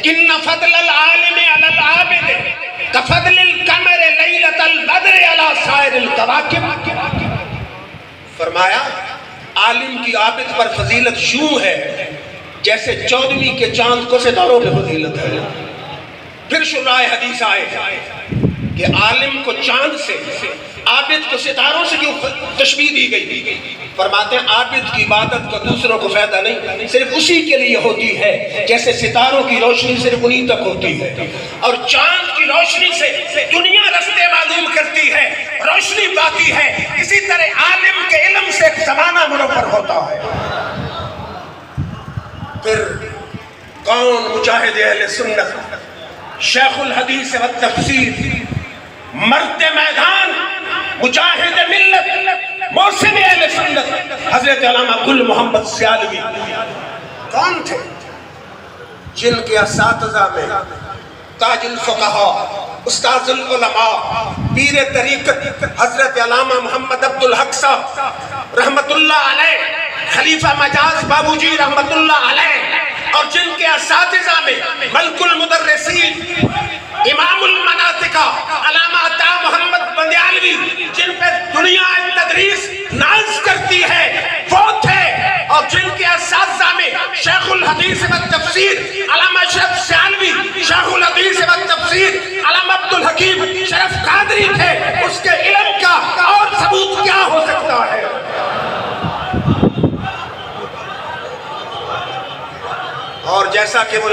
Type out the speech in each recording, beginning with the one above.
کہ ان فضل العالم علی العابد کفضل القمر لیلۃ البدر علی سائر الکواکب. فرمایا عالم کی عابد پر فضیلت یوں ہے جیسے 14ویں کے چاند کو ستاروں پہ فضیلت ہے. پھر شرائع حدیث آئے کہ عالم کو چاند سے، عابد کو ستاروں سے کیوں تشبیہ دی گئی؟ فرماتے ہیں عابد کی عبادت کا دوسروں کو فائدہ نہیں، صرف اسی کے لیے ہوتی ہے جیسے ستاروں کی روشنی صرف انہی تک ہوتی ہے، اور چاند کی روشنی سے دنیا رستے معلوم کرتی ہے، روشنی پاتی ہے. اسی طرح عالم کے علم سے ایک زمانہ منور ہوتا ہے. پھر کون مجاہد اہل سنت، شیخ الحدیث و تفسیر، مرد میدان، مجاہد ملت، محسن اہل سنت، حضرت علامہ گل محمد سیالوی کون تھے؟ جن کے اساتذہ میں تاج الفقہاء، استاذ العلماء، پیر طریقت حضرت علامہ محمد عبد الحق صاحب رحمت اللہ علیہ، خلیفہ مجاز بابو جی رحمت اللہ علیہ، اور جن کے اساتذہ میں ملک المدرسین، امام المناطقہ علامہ عطا محمد بندیالوی، جن پہ دنیا تدریس ناز کرتی ہے، وہ تھے. اور جن کے اساتذہ میں شیخ الحدیث و تفسیر علامہ شرف سیالوی، شیخ الحدیث و تفسیر علامہ عبد الحکیم شرف قادری تھے. اس کے علم کا اور ثبوت کیا ہو سکتا ہے؟ اور جیسا کہ وہ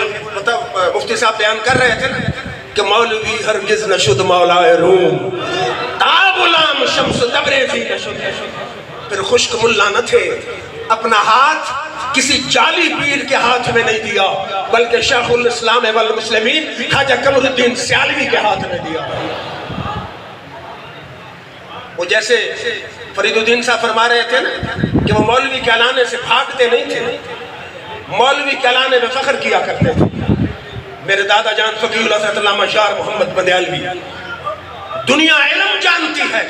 مفتی صاحب بیان کر رہے تھے کہ مولوی ہرگز نشد مولا روم، تا غلام شمس تبریزی نشد. پھر خشک ملا نہ تھے، اپنا ہاتھ کسی جعلی پیر کے ہاتھ میں نہیں دیا، بلکہ شیخ الاسلام والمسلمین خواجہ قمر الدین سیالوی کے ہاتھ میں دیا. وہ جیسے فرید الدین صاحب فرما رہے تھے نا کہ وہ مولوی کہلانے سے بھاگتے نہیں تھے، مولوی کہلانے میں فخر کیا کرتے تھے. میرے دادا جان فقیہ اللہ حضرت علامہ شاہ محمد بندیالوی، دنیا علم جانتی ہے.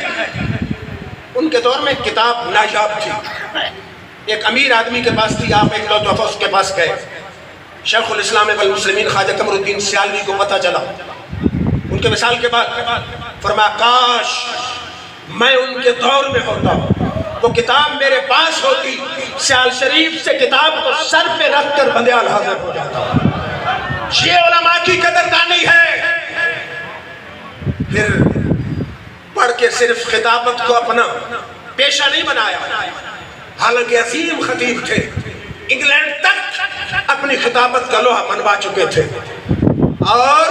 ان کے دور میں ایک کتاب نایاب تھی، ایک امیر آدمی کے پاس تھی، آپ ایک لوٹا اس کے پاس گئے. شیخ الاسلام والمسلمین خواجہ قمر الدین سیالوی کو پتہ چلا. ان کے وصال کے بعد فرمایا کاش میں ان کے دور میں ہوتا، وہ کتاب میرے پاس ہوتی، سیال شریف سے کتاب کو سر پہ رکھ کر بندیال حاضر ہو جاتا. یہ علماء کی قدردانی ہے. پھر پڑھ کے صرف خطابت کو اپنا پیشہ نہیں بنایا، حالانکہ عظیم خطیب تھے، انگلینڈ تک اپنی خطابت کا لوہا منوا چکے تھے، اور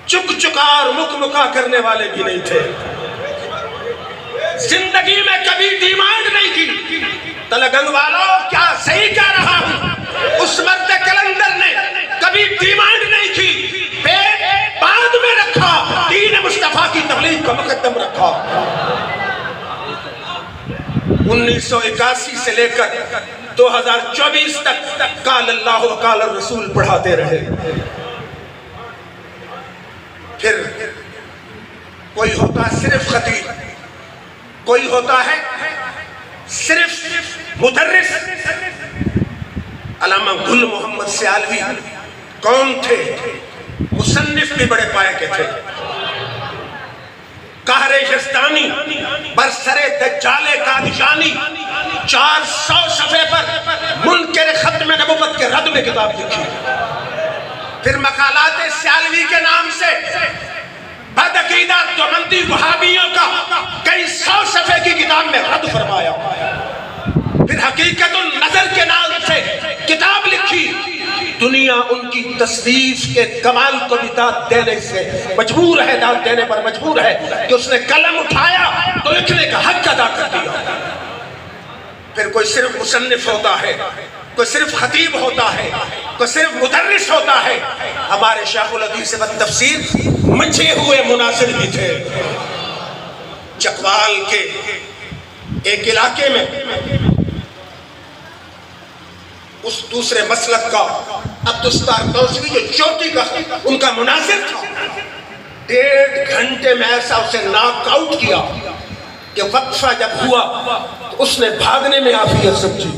چک چکا اور مک مکا کرنے والے بھی نہیں تھے. زندگی میں کبھی ڈیمانڈ نہیں کی. تلگنگ والوں کیا صحیح کہہ رہا ہوں، اس مرد کلندر نے کبھی ڈیمانڈ نہیں کی، پیٹ بعد میں رکھا، دین مصطفیٰ کی تبلیغ کو مقدم رکھا. 1981 سے لے کر 2024 تک قال اللہ و قال الرسول پڑھاتے رہے. پھر کوئی ہوتا ہے صرف خطیب، کوئی ہوتا ہے صرف مدرس. علامہ گل محمد سیالوی کون تھے؟ مصنف بھی بڑے پائے کے تھے. قہر یزدانی برسر دجال قادشانی 400 صفحے پر منکر ختم نبوت کے رد میں کتاب لکھی. پھر مقالات سیالوی کے نام سے بدعقیدہ تومندی وہابیوں کا کئی 100 صفحے کی کتاب میں رد فرمایا. پھر حقیقت النظر کے نام سے کتاب لکھی. دنیا ان کی تصنیف کے کمال کو بھی داد دینے سے مجبور ہے، داد دینے پر مجبور ہے کہ اس نے قلم اٹھایا تو لکھنے کا حق ادا کر دیا. پھر کوئی صرف مصنف ہوتا ہے، کوئی صرف خطیب ہوتا ہے، کوئی صرف مدرس ہوتا ہے. ہمارے شیخ الحدیث و تفسیر مچھے ہوئے مناظر بھی تھے. چکوال کے ایک علاقے میں اس دوسرے مسلک کا عبدالستار دوسری جو چوٹی کا ان کا مناظر تھا، 1.5 گھنٹے میں ایسا اسے ناک آؤٹ کیا کہ وقفہ جب ہوا تو اس نے بھاگنے میں عافیت سمجھی.